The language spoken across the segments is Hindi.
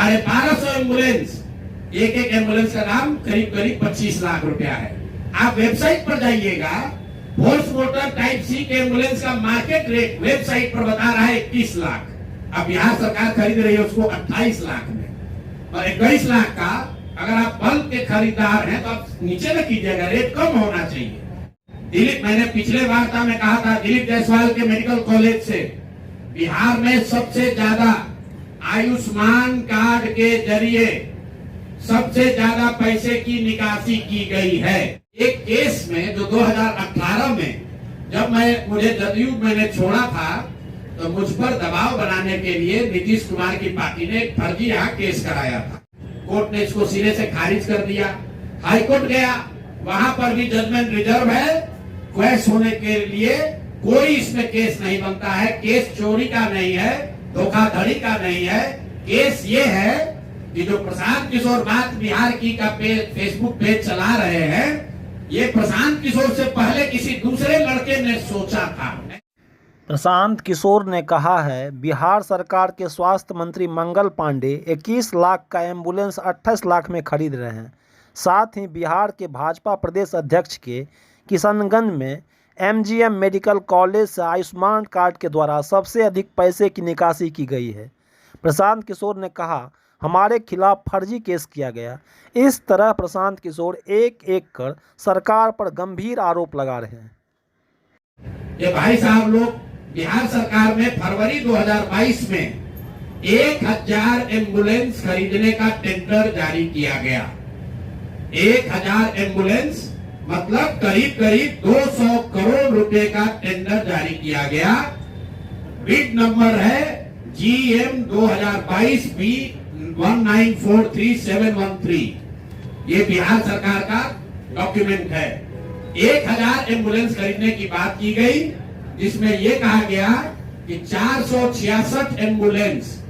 1250 एम्बुलेंस, एक एम्बुलेंस का दाम करीब करीब 25 लाख रुपया है। आप वेबसाइट पर जाइएगा, फोर्स मोटर टाइप सी के एम्बुलेंस का मार्केट रेट वेबसाइट पर बता रहा है 21 लाख। अब बिहार सरकार खरीद रही है उसको 28 लाख में, और 21 लाख का अगर आप बल्क के खरीदार हैं तो आप नीचे न कीजिएगा, रेट कम होना चाहिए। दिलीप, मैंने पिछले वार्ता में कहा था, दिलीप जायसवाल के मेडिकल कॉलेज से बिहार में सबसे ज्यादा आयुष्मान कार्ड के जरिए सबसे ज्यादा पैसे की निकासी की गई है। एक केस में जो 2018 में जब मुझे जदयू मैंने छोड़ा था, तो मुझ पर दबाव बनाने के लिए नीतीश कुमार की पार्टी ने एक फर्जी यहाँ केस कराया था। कोर्ट ने इसको सिरे से खारिज कर दिया। हाई कोर्ट गया, वहां पर भी जजमेंट रिजर्व है। क्वेश होने के लिए कोई इसमें केस नहीं बनता है। केस चोरी का नहीं है, धोखाधड़ी का नहीं है। केस ये है कि जो प्रशांत किशोर बात बिहार की का फेसबुक पेज चला रहे हैं, ये प्रशांत किशोर से पहले किसी दूसरे लड़के ने सोचा था। प्रशांत किशोर ने कहा है, बिहार सरकार के स्वास्थ्य मंत्री मंगल पांडे 21 लाख का एम्बुलेंस 28 लाख में खरीद रहे हैं। साथ ही बिहार के भाजपा प्रदेश अध्यक्ष के किशनगंज में एमजीएम मेडिकल कॉलेज से आयुष्मान कार्ड के द्वारा सबसे अधिक पैसे की निकासी की गई है। प्रशांत किशोर ने कहा, हमारे खिलाफ फर्जी केस किया गया। इस तरह प्रशांत किशोर एक एक कर सरकार पर गंभीर आरोप लगा रहे हैं। ये भाई साहब लोग, बिहार सरकार में फरवरी 2022 में 1000 एम्बुलेंस खरीदने का टेंडर जारी किया गया। 1000 एम्बुलेंस मतलब करीब करीब 200 करोड़ रुपए का टेंडर जारी किया गया। बिड नंबर है GM 2022 B 1943713। ये बिहार सरकार का डॉक्यूमेंट है। 1000 एम्बुलेंस खरीदने की बात की गई, जिसमें यह कहा गया कि 466 एम्बुलेंस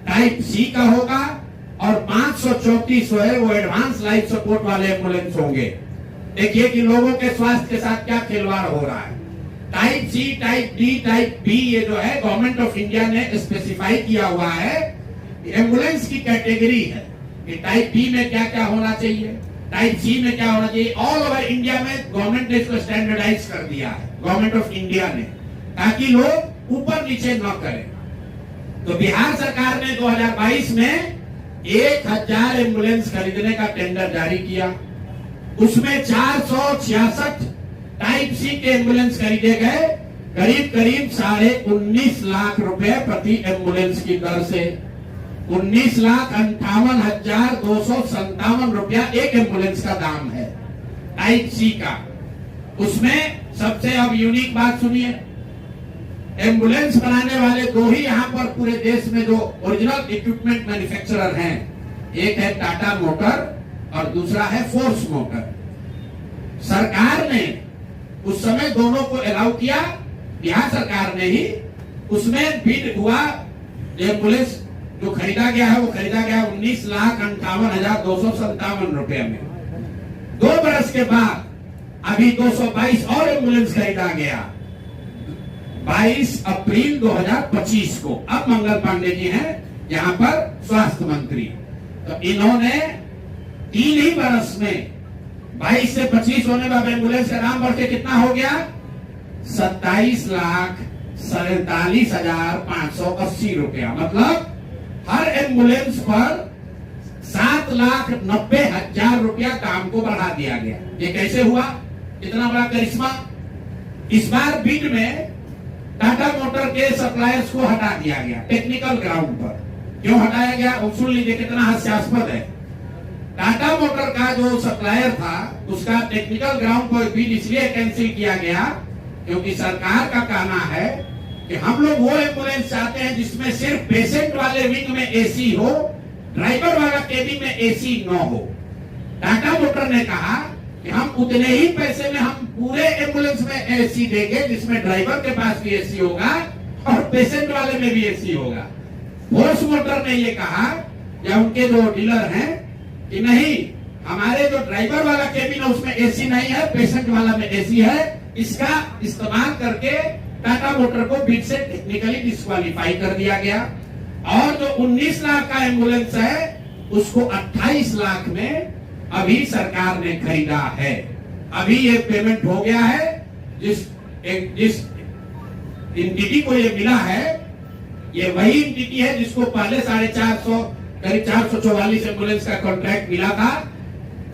टाइप सी का होगा और 534 है वो एडवांस लाइफ सपोर्ट वाले एम्बुलेंस होंगे। देखिए कि लोगों के स्वास्थ्य के साथ क्या खिलवाड़ हो रहा है। Type C, type D, type B, ये जो है गवर्नमेंट ऑफ इंडिया ने स्पेसिफाई किया हुआ है, एम्बुलेंस की कैटेगरी है कि टाइप बी में क्या क्या होना चाहिए, टाइप सी में क्या होना चाहिए। ऑल ओवर इंडिया में गवर्नमेंट ने इसको स्टैंडर्डाइज कर दिया है, गवर्नमेंट ऑफ इंडिया ने, ताकि लोग ऊपर नीचे न करें। तो बिहार सरकार ने 2022 में 1000 एम्बुलेंस खरीदने का टेंडर जारी किया। उसमें 466 टाइप सी के एम्बुलेंस खरीदे गए, करीब करीब 19.5 लाख रुपए प्रति एम्बुलेंस की दर से। 19,58,257 रुपया एक एम्बुलेंस का दाम है टाइप सी का। उसमें सबसे अब यूनिक बात सुनिए, एम्बुलेंस बनाने वाले दो ही यहाँ पर पूरे देश में जो ओरिजिनल इक्विपमेंट मैन्युफैक्चरर हैं, एक है टाटा मोटर और दूसरा है फोर्स मोटर। सरकार ने उस समय दोनों को अलाउ किया, बिहार सरकार ने ही। उसमें बिड हुआ, एम्बुलेंस जो खरीदा गया है वो खरीदा गया 19,58,257 रुपए में। 2 बरस के बाद अभी 222 और एम्बुलेंस खरीदा गया 22 अप्रैल 2025 को। अब मंगल पांडे जी हैं यहाँ पर स्वास्थ्य मंत्री, तो इन्होंने 3 ही बरस में 22 से 25 होने वाले एम्बुलेंस का दाम बढ़ के कितना हो गया, 27,47,580 रुपया। मतलब हर एम्बुलेंस पर 7,90,000 रुपया दाम को बढ़ा दिया गया। ये कैसे हुआ, इतना बड़ा करिश्मा। इस बार बिड में टाटा मोटर के सप्लायर्स को हटा दिया गया टेक्निकल ग्राउंड पर। क्यों हटाया गया, सुन लीजिए कितना हास्यास्पद है। टाटा मोटर का जो सप्लायर था उसका टेक्निकल ग्राउंड पर बिड इसलिए कैंसिल किया गया क्योंकि सरकार का कहना है कि हम लोग वो एम्बुलेंस चाहते हैं जिसमें सिर्फ पेशेंट वाले विंग में एसी हो, ड्राइवर वाला केबिन में एसी न हो। टाटा मोटर ने कहा कि हम उतने ही पैसे में हम पूरे एम्बुलेंस में एसी देंगे जिसमें ड्राइवर के पास भी एसी होगा और पेशेंट वाले में भी एसी होगा। फोर्स मोटर ने ये कहा या उनके जो डीलर हैं कि नहीं, हमारे जो ड्राइवर वाला केबिन है उसमें एसी नहीं है, पेशेंट वाला में एसी है। इसका इस्तेमाल करके टाटा मोटर को बिड से टेक्निकली डिस्क्वालीफाई कर दिया गया। और जो 19 लाख का एम्बुलेंस है उसको 28 लाख में अभी सरकार ने खरीदा है। अभी ये पेमेंट हो गया है। जिस एंटिटी को ये मिला है, ये वही एंटिटी है जिसको पहले 450 करीब 444 एम्बुलेंस का कॉन्ट्रैक्ट मिला था।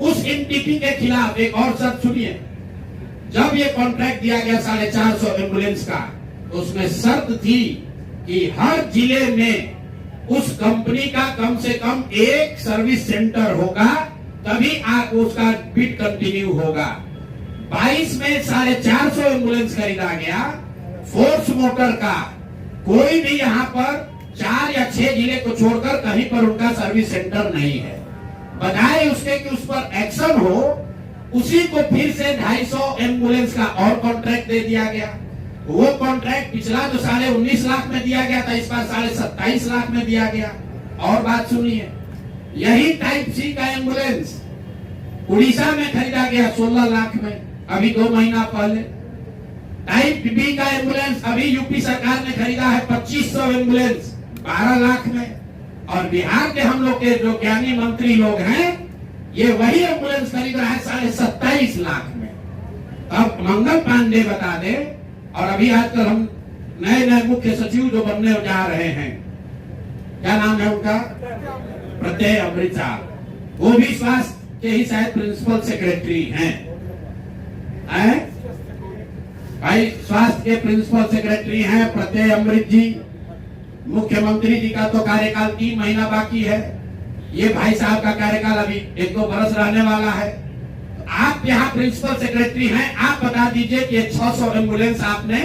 उस एंटिटी के खिलाफ एक और शर्त सुनिए, जब ये कॉन्ट्रैक्ट दिया गया 450 एम्बुलेंस का, तो उसमें शर्त थी कि हर जिले में उस कंपनी का कम से कम एक सर्विस सेंटर होगा, तभी उसका बिड कंटिन्यू होगा। 22 में 450 एम्बुलेंस खरीदा गया। फोर्स मोटर का कोई भी यहाँ पर 4 या 6 जिले को छोड़कर कहीं पर उनका सर्विस सेंटर नहीं है। बजाय उसके कि उस पर एक्शन हो, उसी को फिर से 250 एम्बुलेंस का और कॉन्ट्रैक्ट दे दिया गया। वो कॉन्ट्रैक्ट पिछला जो 19.5 लाख में दिया गया था, इस बार 27.5 लाख में दिया गया। और बात सुनिए, यही टाइप सी का एम्बुलेंस उड़ीसा में खरीदा गया 16 लाख में, अभी 2 महीना पहले। टाइप बी का एम्बुलेंस अभी यूपी सरकार ने खरीदा है 2500 एम्बुलेंस 12 लाख में। और बिहार के हम लोग के जो ज्ञानी मंत्री लोग हैं, ये वही एम्बुलेंस खरीद रहा है 27.5 लाख में। अब मंगल पांडे बता दे, और अभी आजकल हम नए मुख्य सचिव जो बनने जा रहे हैं, क्या नाम है उनका, प्रत्यय अमृत साहब, वो भी स्वास्थ्य के ही शायद प्रिंसिपल सेक्रेटरी हैं। भाई स्वास्थ्य के प्रिंसिपल सेक्रेटरी हैं प्रत्यय अमृत जी। मुख्यमंत्री जी का तो कार्यकाल 3 महीना बाकी है। ये भाई साहब का कार्यकाल अभी 1-2 बरस रहने वाला है। आप यहाँ प्रिंसिपल सेक्रेटरी हैं, आप बता दीजिए कि 600 एम्बुलेंस आपने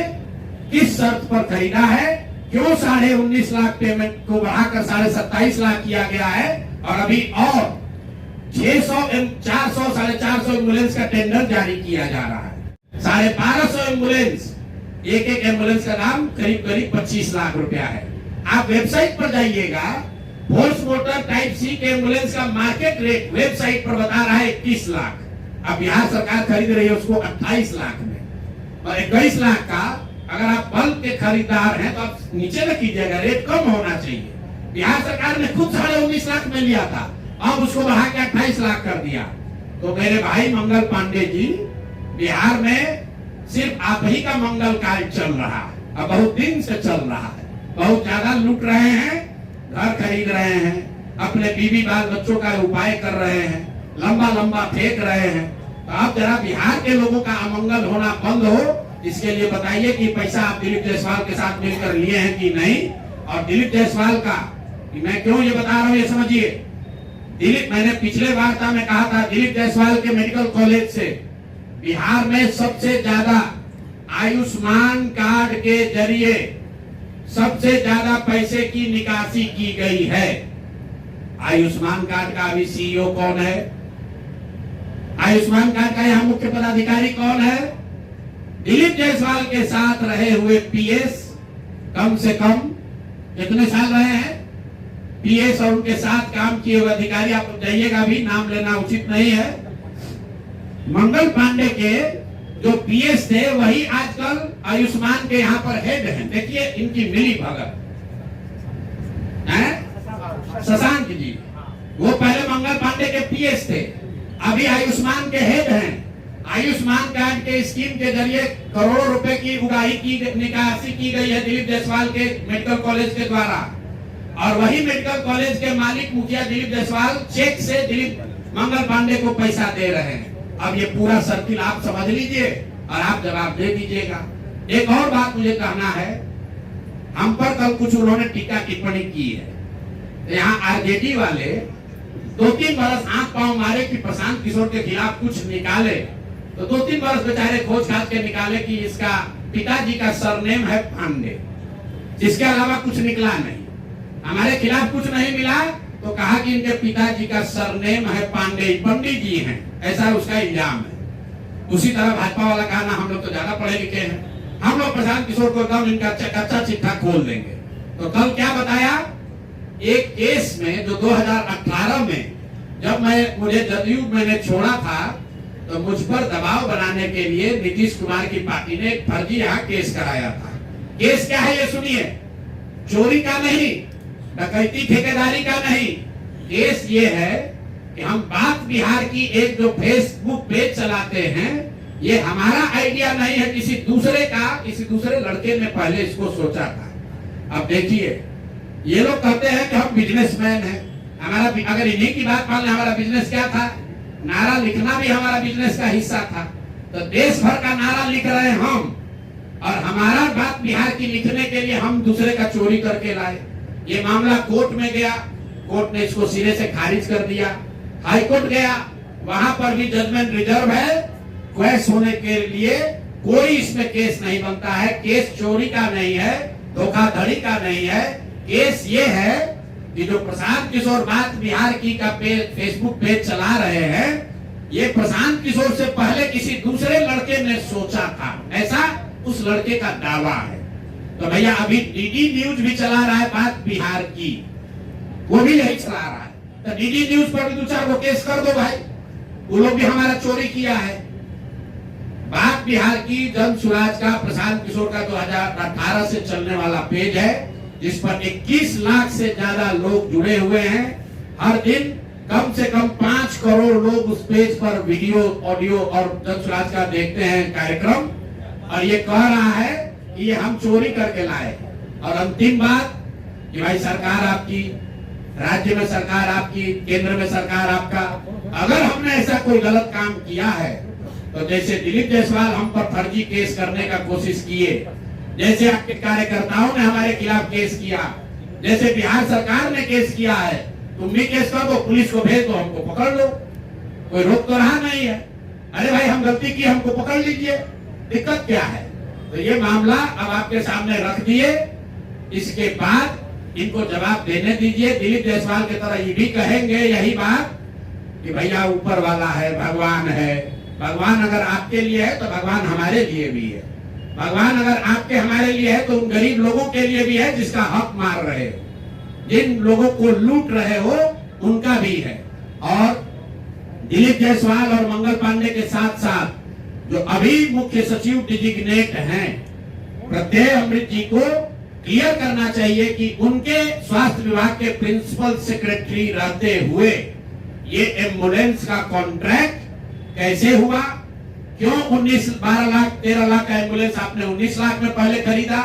किस शर्त पर खरीदा है, क्यों 19.5 लाख पेमेंट को बढ़ाकर 27.5 लाख किया गया है, और अभी और 450 एम्बुलेंस का टेंडर जारी किया जा रहा है। 1250 एम्बुलेंस, एक एम्बुलेंस का दाम करीब 25 लाख रुपया है। आप वेबसाइट पर जाइएगा, फोर्स मोटर टाइप सी के एम्बुलेंस का मार्केट रेट वेबसाइट पर बता रहा है 21 लाख। अब बिहार सरकार खरीद रही है उसको 28 लाख में। और 21 लाख का अगर आप बल्क के खरीदार हैं तो आप नीचे न कीजिएगा, रेट कम होना चाहिए। बिहार सरकार ने खुद 19.5 लाख में लिया था, अब उसको बढ़ा के 28 लाख कर दिया। तो मेरे भाई मंगल पांडे जी, बिहार में सिर्फ आप ही का मंगल कार्य चल रहा है, अब बहुत दिन से चल रहा है। बहुत ज्यादा लूट रहे हैं, घर खरीद रहे हैं, अपने बीवी बाल बच्चों का उपाय कर रहे हैं, लंबा फेंक रहे हैं। तो आप जरा बिहार के लोगों का अमंगल होना बंद हो, इसके लिए बताइए कि पैसा आप दिलीप जायसवाल के साथ मिलकर लिए हैं कि नहीं। और दिलीप जायसवाल का मैं क्यों ये बता रहा हूँ ये समझिए। दिलीप, मैंने पिछले वार्ता में कहा था, दिलीप जायसवाल के मेडिकल कॉलेज से बिहार में सबसे ज्यादा आयुष्मान कार्ड के जरिए सबसे ज्यादा पैसे की निकासी की गई है। आयुष्मान कार्ड का अभी सीईओ कौन है? आयुष्मान कार्ड का यहाँ मुख्य पदाधिकारी कौन है? दिलीप जायसवाल के साथ रहे हुए पीएस, कम से कम कितने साल रहे हैं पीएस, और उनके साथ काम किए हुए अधिकारी, आप जाइएगा भी, नाम लेना उचित नहीं है। मंगल पांडे के जो पीएस थे वही आजकल आयुष्मान के यहाँ पर हेड हैं। देखिए इनकी मिली भगत है। शशांक जी, वो पहले मंगल पांडे के पीएस थे, अभी आयुष्मान के हेड हैं। आयुष्मान कार्ड के स्कीम के जरिए करोड़ों रुपए की उगाही की निकासी की गई है दिलीप जायसवाल के मेडिकल कॉलेज के द्वारा। और वही मेडिकल कॉलेज के मालिक मुखिया दिलीप जायसवाल चेक से दिलीप मंगल पांडे को पैसा दे रहे हैं। अब ये पूरा सर्किल आप समझ लीजिए और आप जवाब दे दीजिएगा। एक और बात मुझे कहना है, हम पर कल कुछ उन्होंने टीका टिप्पणी की है। यहाँ आरजेडी वाले 2-3 बरस आंख पांव मारे कि प्रशांत किशोर के खिलाफ कुछ निकाले, तो 2-3 बरस बेचारे खोज खाज के निकाले कि इसका पिताजी का सरनेम है पांडे, इसके अलावा कुछ निकला नहीं। हमारे खिलाफ कुछ नहीं मिला तो कहा कि इनके पिताजी का सरनेम है पांडे, पंडित जी हैं, ऐसा उसका इल्जाम है। उसी तरह भाजपा वाला कहा ना हम लोग तो ज्यादा पढ़े लिखे हैं, हम लोग प्रशांत किशोर को एकदम इनका कच्चा चिट्ठा खोल देंगे। तो कल क्या बताया, एक केस में जो 2018 में जब मुझे जदयू मैंने छोड़ा था, तो मुझ पर दबाव बनाने के लिए नीतीश कुमार की पार्टी ने एक फर्जी यहाँ केस कराया था। केस क्या है ये सुनिए, चोरी का नहीं, डकैती ठेकेदारी का नहीं। केस ये है कि हम बात बिहार की एक जो फेसबुक पेज चलाते हैं, ये हमारा आइडिया नहीं है, किसी दूसरे का, किसी दूसरे लड़के ने पहले इसको सोचा था। अब देखिए, ये लोग कहते हैं कि हम बिजनेसमैन हैं। हमारा, अगर इन्हीं की बात मान लें, हमारा बिजनेस क्या था? नारा लिखना भी हमारा बिजनेस का हिस्सा था। तो देश भर का नारा लिख रहे हैं हम, और हमारा बात बिहार की लिखने के लिए हम दूसरे का चोरी करके लाए। ये मामला कोर्ट में गया, कोर्ट ने इसको सिरे से खारिज कर दिया। हाई कोर्ट गया, वहां पर भी जजमेंट रिजर्व है। क्वेश होने के लिए कोई इसमें केस नहीं बनता है। केस चोरी का नहीं है, धोखाधड़ी का नहीं है। केस ये है कि जो प्रशांत किशोर बात बिहार की का फेसबुक पेज चला रहे हैं, ये प्रशांत किशोर से पहले किसी दूसरे लड़के ने सोचा था, ऐसा उस लड़के का दावा है। तो भैया अभी डीडी न्यूज भी चला रहा है बात बिहार की, वो भी यही चला रहा है। तो डीडी न्यूज पर भी 2-4 को केस कर दो भाई, वो लोग भी हमारा चोरी किया है। बात बिहार की जन सुराज का प्रशांत किशोर का 2018 से चलने वाला पेज है, जिस पर 21 लाख से ज्यादा लोग जुड़े हुए हैं। हर दिन कम से कम 5 करोड़ लोग उस पेज पर वीडियो, ऑडियो और जन सुराज का देखते हैं कार्यक्रम, और ये कह रहा है कि ये हम चोरी करके लाए। और अंतिम बात कि भाई सरकार आपकी, राज्य में सरकार आपकी, केंद्र में सरकार आपका। अगर हमने ऐसा कोई गलत काम किया है, तो जैसे दिलीप जायसवाल हम पर फर्जी केस करने का कोशिश किए, जैसे आपके कार्यकर्ताओं ने हमारे खिलाफ केस किया, जैसे बिहार सरकार ने केस किया है, तुम भी केस कर दो, पुलिस को भेज दो, हमको पकड़ लो, कोई रोक तो रहा नहीं है। अरे भाई हम गलती की, हमको पकड़ लीजिए, दिक्कत क्या है? तो ये मामला अब आपके सामने रख दिए, इसके बाद इनको जवाब देने दीजिए। दिलीप जायसवाल की तरह ये भी कहेंगे यही बात कि भैया ऊपर वाला है, भगवान है। भगवान अगर आपके लिए है तो भगवान हमारे लिए भी है। भगवान अगर आपके हमारे लिए है तो उन गरीब लोगों के लिए भी है जिसका हक मार रहे हो, जिन लोगों को लूट रहे हो उनका भी है। और दिलीप जायसवाल और मंगल पांडे के साथ साथ जो अभी मुख्य सचिव डिजिग्नेट हैं, प्रत्यय अमृत जी को क्लियर करना चाहिए कि उनके स्वास्थ्य विभाग के प्रिंसिपल सेक्रेटरी रहते हुए ये एम्बुलेंस का कॉन्ट्रैक्ट कैसे हुआ? क्यों 12 लाख 13 लाख का एम्बुलेंस आपने 19 लाख में पहले खरीदा,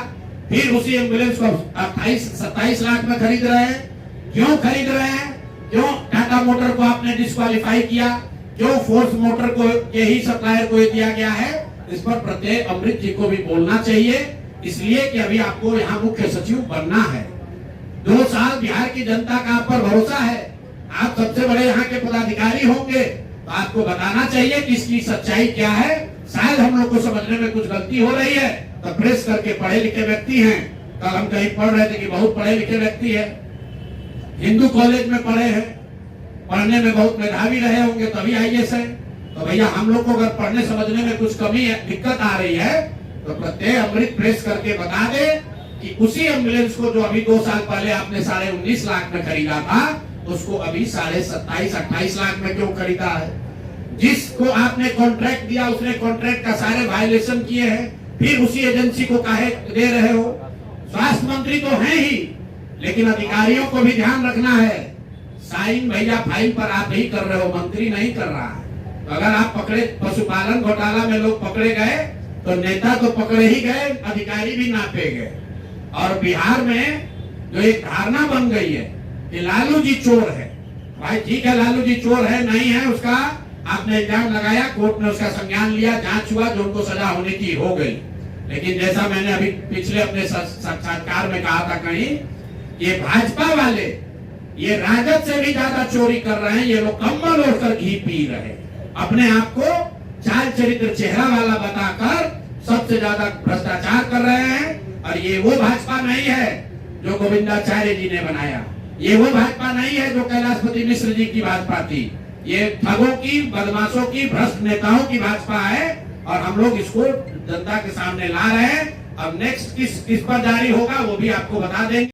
फिर उसी एम्बुलेंस को 28-27 लाख में खरीद रहे हैं? क्यों खरीद रहे हैं? क्यों टाटा मोटर को आपने डिस्क्वालीफाई किया? क्यों फोर्स मोटर को यही सप्लायर को दिया गया है? इस पर प्रत्यय अमृत जी को भी बोलना चाहिए, इसलिए कि अभी आपको यहाँ मुख्य सचिव बनना है। 2 साल बिहार की जनता का आप पर भरोसा है, आप सबसे बड़े यहाँ के पदाधिकारी होंगे, तो आपको बताना चाहिए कि इसकी सच्चाई क्या है। शायद हम लोग को समझने में कुछ गलती हो रही है, तो प्रेस करके पढ़े लिखे व्यक्ति हैं। कल हम कहीं पढ़ रहे थे कि बहुत पढ़े लिखे व्यक्ति है, हिंदू कॉलेज में पढ़े हैं, पढ़ने में बहुत मेधावी रहे होंगे तभी IAS है। तो भैया हम लोग को अगर पढ़ने समझने में कुछ कमी है, दिक्कत आ रही है, तो प्रत्यय अमृत प्रेस करके बता दे कि उसी एम्बुलेंस को जो अभी 2 साल पहले आपने 19.5 लाख में खरीदा था, उसको अभी 27-28 लाख में क्यों खरीदा है? जिसको आपने कॉन्ट्रैक्ट दिया उसने कॉन्ट्रैक्ट का सारे वायलेशन किए हैं, फिर उसी एजेंसी को काहे दे रहे हो? स्वास्थ्य मंत्री तो हैं ही, लेकिन अधिकारियों को भी ध्यान रखना है। साइन भैया फाइल पर आप ही कर रहे हो, मंत्री नहीं कर रहा है। तो अगर आप पकड़े, पशुपालन घोटाला में लोग पकड़े गए तो नेता तो पकड़े ही गए, अधिकारी भी नापे गए। और बिहार में जो एक धारणा बन गई है कि लालू जी चोर है, भाई ठीक है लालू जी चोर है नहीं है, उसका आपने इल्जाम लगाया, कोर्ट ने उसका संज्ञान लिया, जांच हुआ, जो उनको सजा होने की हो गई। लेकिन जैसा मैंने अभी पिछले अपने साक्षात्कार में कहा था कहीं, ये भाजपा वाले ये राजद से भी ज्यादा चोरी कर रहे हैं। ये लोग कम्बल ओढ़कर घी पी रहे हैं, अपने आप को चाल चरित्र चेहरा वाला बताकर सबसे ज्यादा भ्रष्टाचार कर रहे हैं। और ये वो भाजपा नहीं है जो गोविंदाचार्य जी ने बनाया, ये वो भाजपा नहीं है जो कैलाशपति मिश्र जी की भाजपा थी। ये ठगों की, बदमाशों की, भ्रष्ट नेताओं की भाजपा है, और हम लोग इसको जनता के सामने ला रहे हैं। अब नेक्स्ट किस पर जारी होगा वो भी आपको बता देंगे।